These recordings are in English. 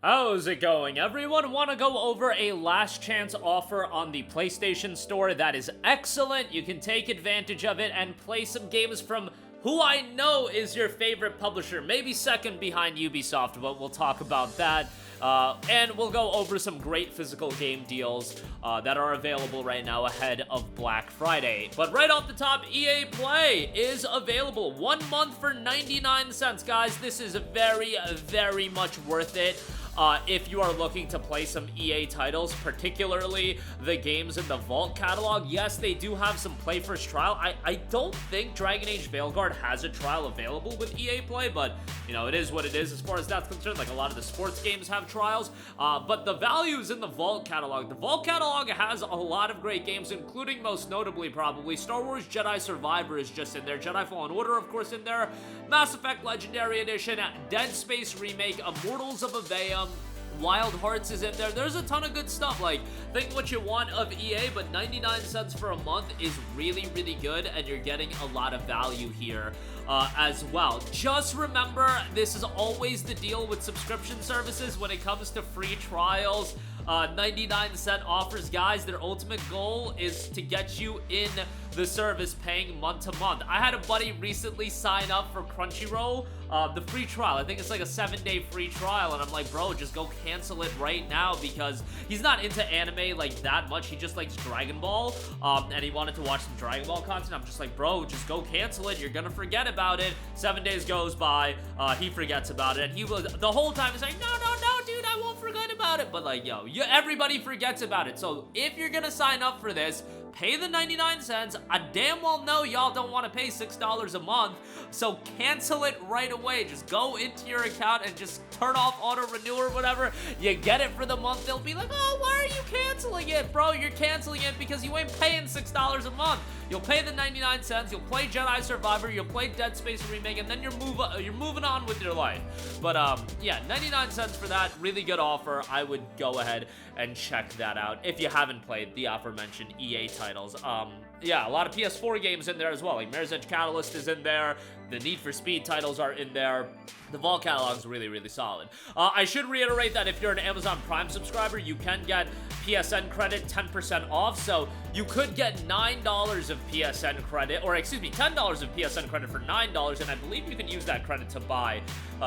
How's it going, everyone? Want to go over a last chance offer on the PlayStation Store that is excellent. You can take advantage of it and play some games from who I know is your favorite publisher, maybe second behind Ubisoft, but we'll talk about that. And we'll go over some great physical game deals that are available right now ahead of Black Friday. But right off the top, EA Play is available 1 month for 99 cents. Guys, this is very, very much worth it. If you are looking to play some EA titles, particularly the games in the Vault catalog. Yes, they do have some Play First trial. I don't think Dragon Age Veilguard has a trial available with EA Play, but, you know, it is what it is as far as that's concerned. Like, a lot of the sports games have trials, but the value is in the Vault catalog. The Vault catalog has a lot of great games, including, most notably, probably, Star Wars Jedi Survivor is just in there, Jedi Fallen Order, of course, in there, Mass Effect Legendary Edition, Dead Space Remake, Immortals of Aveum, Wild Hearts is in there. There's a ton of good stuff. Like, think what you want of EA, but 99 cents for a month is really, really good, and you're getting a lot of value here as well. Just remember, this is always the deal with subscription services when it comes to free trials. 99-cent offers, guys. Their ultimate goal is to get you in the service paying month to month. I had a buddy recently sign up for Crunchyroll, the free trial. I think it's like a 7-day free trial, and I'm like, bro, just go cancel it right now, because he's not into anime like that much. He just likes Dragon Ball, and he wanted to watch some Dragon Ball content. I'm just like, bro, just go cancel it. You're gonna forget about it. 7 days goes by, he forgets about it, and he was, the whole time, he's like, no, dude, I won't forget about it. But like, yo, everybody forgets about it. So if you're gonna sign up for this, pay the 99 cents. I damn well know y'all don't want to pay $6 a month, so cancel it right away. Just go into your account and just turn off auto renew or whatever. You get it for the month. They'll be like, oh, why are you canceling it? Bro, you're canceling it because you ain't paying $6 a month. You'll pay the 99 cents, you'll play Jedi Survivor, you'll play Dead Space Remake, and then you're moving on with your life. But yeah, 99 cents for that, really good offer. I would go ahead and check that out if you haven't played the aforementioned EA titles. Yeah, a lot of PS4 games in there as well. Like Mirror's Edge Catalyst is in there. The Need for Speed titles are in there. The Vault catalog is really, really solid. I should reiterate that if you're an Amazon Prime subscriber, you can get PSN credit 10% off. So you could get $9 of PSN credit, or excuse me, $10 of PSN credit for $9. And I believe you can use that credit to buy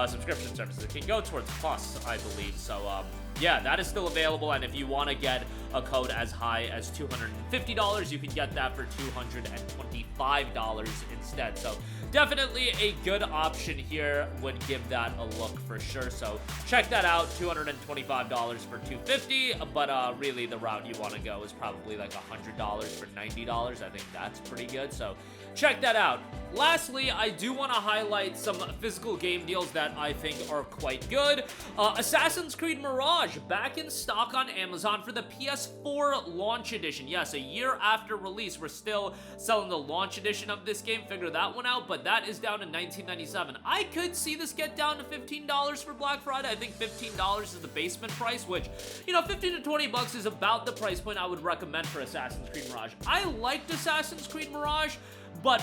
subscription services. It can go towards Plus, I believe. So, yeah, that is still available, and if you want to get a code as high as $250, you can get that for $225 instead. So definitely a good option here. Would give that a look for sure. So check that out. $225 for $250, but really the route you want to go is probably like $100 for $90. I think that's pretty good. So check that out. Lastly, I do want to highlight some physical game deals that I think are quite good. Assassin's Creed Mirage back in stock on Amazon for the PS4 launch edition. Yes, a year after release, we're still selling the launch edition of this game. Figure that one out, but that is down to $19.97. I could see this get down to $15 for Black Friday. I think $15 is the basement price, which, you know, 15 to 20 bucks is about the price point I would recommend for Assassin's Creed Mirage. I liked Assassin's Creed Mirage, but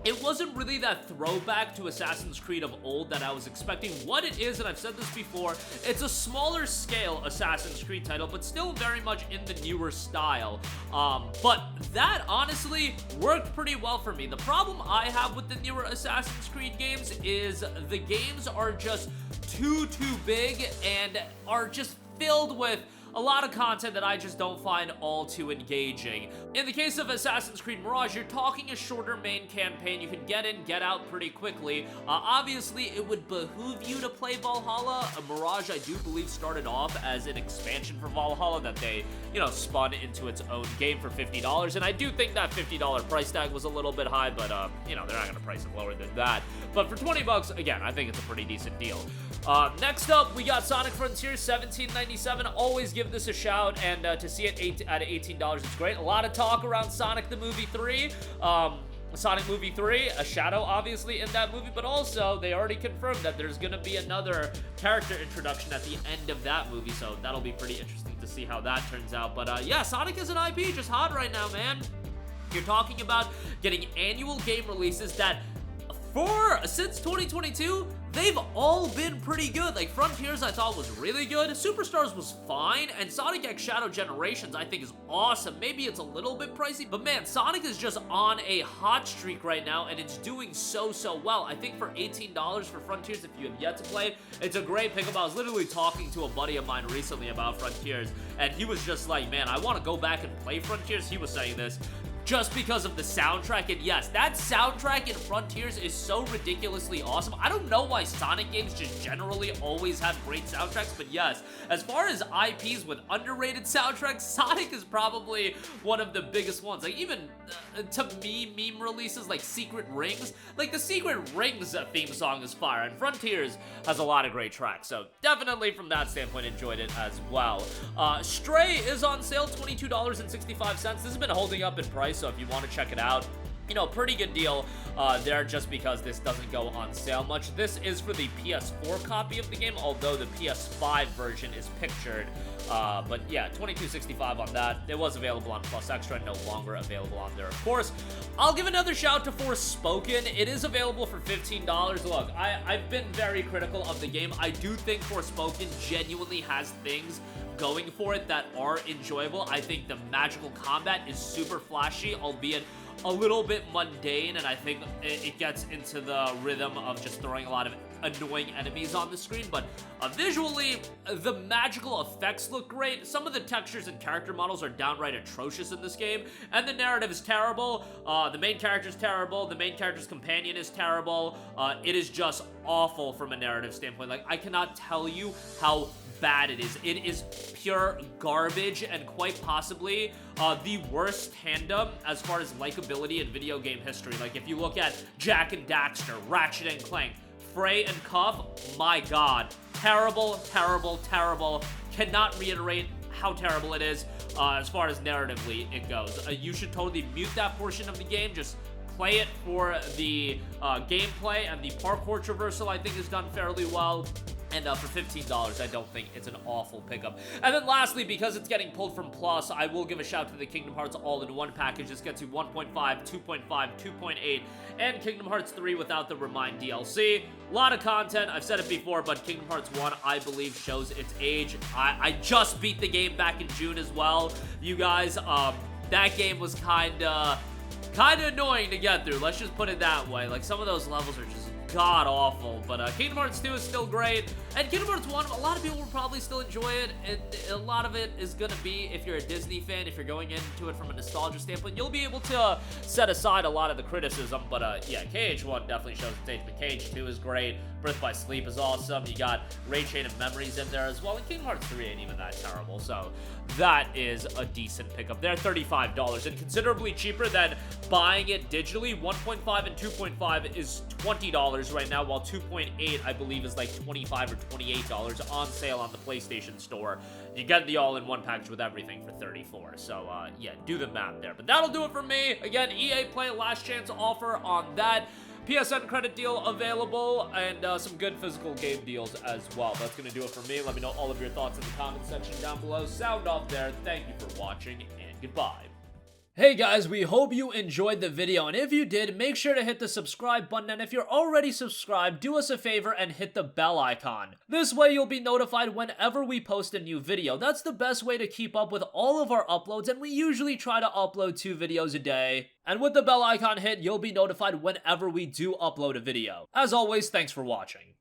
it wasn't really that throwback to Assassin's Creed of old that I was expecting. What it is, and I've said this before, it's a smaller scale Assassin's Creed title, but still very much in the newer style. But that honestly worked pretty well for me. The problem I have with the newer Assassin's Creed games is the games are just too big and are just filled with a lot of content that I just don't find all too engaging. In the case of Assassin's Creed Mirage, you're talking a shorter main campaign. You can get in, get out pretty quickly. Obviously, it would behoove you to play Valhalla. Mirage, I do believe, started off as an expansion for Valhalla that they, you know, spun into its own game for $50. And I do think that $50 price tag was a little bit high, but, you know, they're not going to price it lower than that. But for 20 bucks, again, I think it's a pretty decent deal. Next up, we got Sonic Frontiers, $17.97. Always give this a shout, and to see it at $18, it's great. A lot of talk around Sonic the Movie 3. Sonic Movie 3, a shadow obviously in that movie, but also they already confirmed that there's gonna be another character introduction at the end of that movie, so that'll be pretty interesting to see how that turns out. But yeah, Sonic is an IP, just hot right now, man. You're talking about getting annual game releases that since 2022, they've all been pretty good. Like, Frontiers I thought was really good, Superstars was fine, and Sonic X Shadow Generations I think is awesome. Maybe it's a little bit pricey, but man, Sonic is just on a hot streak right now, and it's doing so well. I think for $18 for Frontiers, if you have yet to play it, it's a great pickup. I was literally talking to a buddy of mine recently about Frontiers, and he was just like, man, I want to go back and play Frontiers. He was saying this just because of the soundtrack, and yes, that soundtrack in Frontiers is so ridiculously awesome. I don't know why Sonic games just generally always have great soundtracks, but yes, as far as IPs with underrated soundtracks, Sonic is probably one of the biggest ones. Like, even to me, meme releases like Secret Rings, like the Secret Rings theme song is fire, and Frontiers has a lot of great tracks, so definitely from that standpoint enjoyed it as well. Stray is on sale, $22.65. This has been holding up in price, so if you want to check it out, you know, pretty good deal there, just because this doesn't go on sale much. This is for the PS4 copy of the game, although the PS5 version is pictured. But yeah, $22.65 on that. It was available on Plus Extra, no longer available on there, of course. I'll give another shout to Forspoken. It is available for $15. Look, I've been very critical of the game. I do think Forspoken genuinely has things going for it that are enjoyable. I think the magical combat is super flashy, albeit a little bit mundane, and I think it gets into the rhythm of just throwing a lot of annoying enemies on the screen, but visually, the magical effects look great. Some of the textures and character models are downright atrocious in this game, and the narrative is terrible. The main character is terrible. The main character's companion is terrible. It is just awful from a narrative standpoint. Like, I cannot tell you how bad it is. It is pure garbage, and quite possibly the worst tandem as far as likability in video game history. Like, if you look at Jak and Daxter, Ratchet and Clank, Frey and Cuff, my god, terrible. Cannot reiterate how terrible it is as far as narratively it goes. You should totally mute that portion of the game. Just play it for the gameplay, and the parkour traversal I think is done fairly well. And for $15, I don't think it's an awful pickup. And then lastly, because it's getting pulled from Plus, I will give a shout to the Kingdom Hearts All-in-One package. This gets you 1.5, 2.5, 2.8, and Kingdom Hearts 3 without the Remind DLC. A lot of content, I've said it before, but Kingdom Hearts 1, I believe, shows its age. I just beat the game back in June as well. You guys, that game was kinda annoying to get through. Let's just put it that way. Like, some of those levels are just god-awful, but Kingdom Hearts 2 is still great, and Kingdom Hearts 1, a lot of people will probably still enjoy it, and a lot of it is gonna be, if you're a Disney fan, if you're going into it from a nostalgia standpoint, you'll be able to set aside a lot of the criticism, but yeah, KH1 definitely shows its age, but KH2 is great, Birth by Sleep is awesome, you got Ray Chain of Memories in there as well, and Kingdom Hearts 3 ain't even that terrible, so that is a decent pickup there, $35, and considerably cheaper than buying it digitally. 1.5 and 2.5 is $20 right now, while 2.8 I believe is like $25 or $28 on sale on the PlayStation Store. You get the all-in-one package with everything for $34, so yeah, do the math there. But that'll do it for me. Again, EA Play last chance offer on that. PSN credit deal available, and some good physical game deals as well. That's going to do it for me. Let me know all of your thoughts in the comment section down below. Sound off there. Thank you for watching, and goodbye. Hey guys, we hope you enjoyed the video, and if you did, make sure to hit the subscribe button, and if you're already subscribed, do us a favor and hit the bell icon. This way you'll be notified whenever we post a new video. That's the best way to keep up with all of our uploads, and we usually try to upload 2 videos a day. And with the bell icon hit, you'll be notified whenever we do upload a video. As always, thanks for watching.